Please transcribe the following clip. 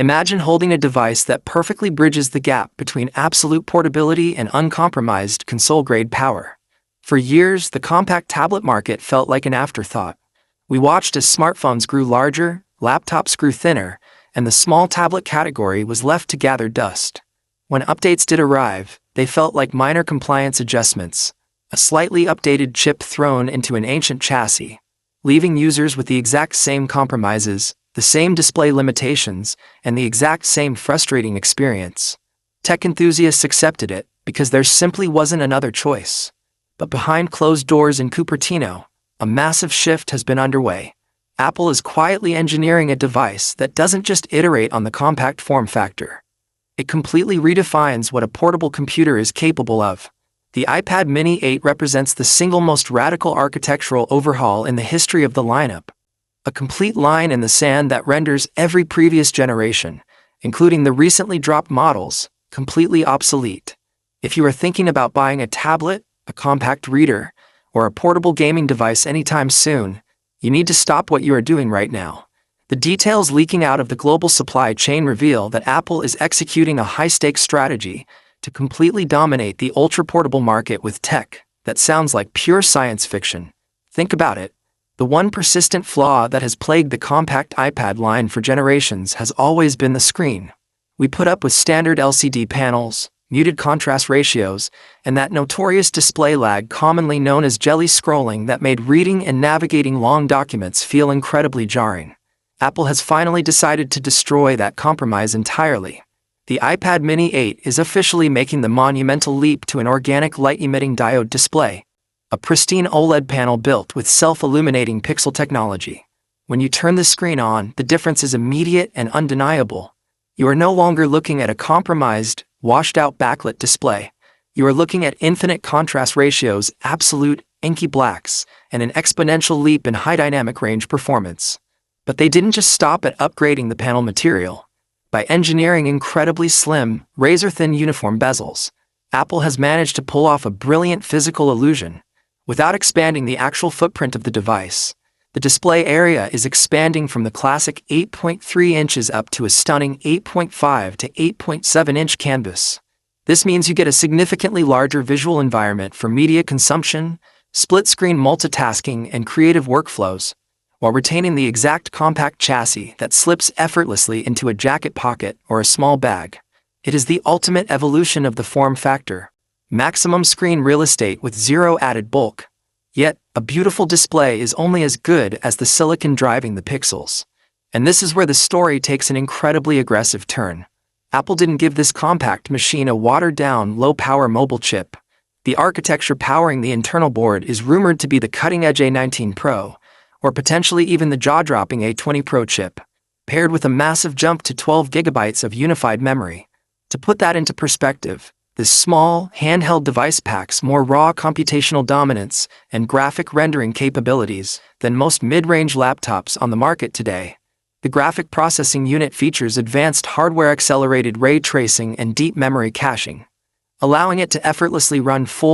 Imagine holding a device that perfectly bridges the gap between absolute portability and uncompromised console-grade power. For years, the compact tablet market felt like an afterthought. We watched as smartphones grew larger, laptops grew thinner, and the small tablet category was left to gather dust. When updates did arrive, they felt like minor compliance adjustments, a slightly updated chip thrown into an ancient chassis, leaving users with the exact same compromises, the same display limitations, and the exact same frustrating experience. Tech enthusiasts accepted it because there simply wasn't another choice. But behind closed doors in Cupertino, a massive shift has been underway. Apple is quietly engineering a device that doesn't just iterate on the compact form factor. It completely redefines what a portable computer is capable of. The iPad Mini 8 represents the single most radical architectural overhaul in the history of the lineup. A complete line in the sand that renders every previous generation, including the recently dropped models, completely obsolete. If you are thinking about buying a tablet, a compact reader, or a portable gaming device anytime soon, you need to stop what you are doing right now. The details leaking out of the global supply chain reveal that Apple is executing a high-stakes strategy to completely dominate the ultra-portable market with tech that sounds like pure science fiction. Think about it. The one persistent flaw that has plagued the compact iPad line for generations has always been the screen. We put up with standard LCD panels, muted contrast ratios, and that notorious display lag commonly known as jelly scrolling that made reading and navigating long documents feel incredibly jarring. Apple has finally decided to destroy that compromise entirely. The iPad Mini 8 is officially making the monumental leap to an organic light-emitting diode display, a pristine OLED panel built with self-illuminating pixel technology. When you turn the screen on, the difference is immediate and undeniable. You are no longer looking at a compromised, washed-out backlit display. You are looking at infinite contrast ratios, absolute, inky blacks, and an exponential leap in high dynamic range performance. But they didn't just stop at upgrading the panel material. By engineering incredibly slim, razor-thin uniform bezels, Apple has managed to pull off a brilliant physical illusion. Without expanding the actual footprint of the device, the display area is expanding from the classic 8.3 inches up to a stunning 8.5 to 8.7-inch canvas. This means you get a significantly larger visual environment for media consumption, split-screen multitasking, and creative workflows, while retaining the exact compact chassis that slips effortlessly into a jacket pocket or a small bag. It is the ultimate evolution of the form factor. Maximum screen real estate with zero added bulk. Yet, a beautiful display is only as good as the silicon driving the pixels. And this is where the story takes an incredibly aggressive turn. Apple didn't give this compact machine a watered-down, low-power mobile chip. The architecture powering the internal board is rumored to be the cutting-edge A20 Pro, or potentially even the jaw-dropping A20 Pro chip, paired with a massive jump to 12 gigabytes of unified memory. To put that into perspective, this small, handheld device packs more raw computational dominance and graphic rendering capabilities than most mid-range laptops on the market today. The graphic processing unit features advanced hardware-accelerated ray tracing and deep memory caching, allowing it to effortlessly run full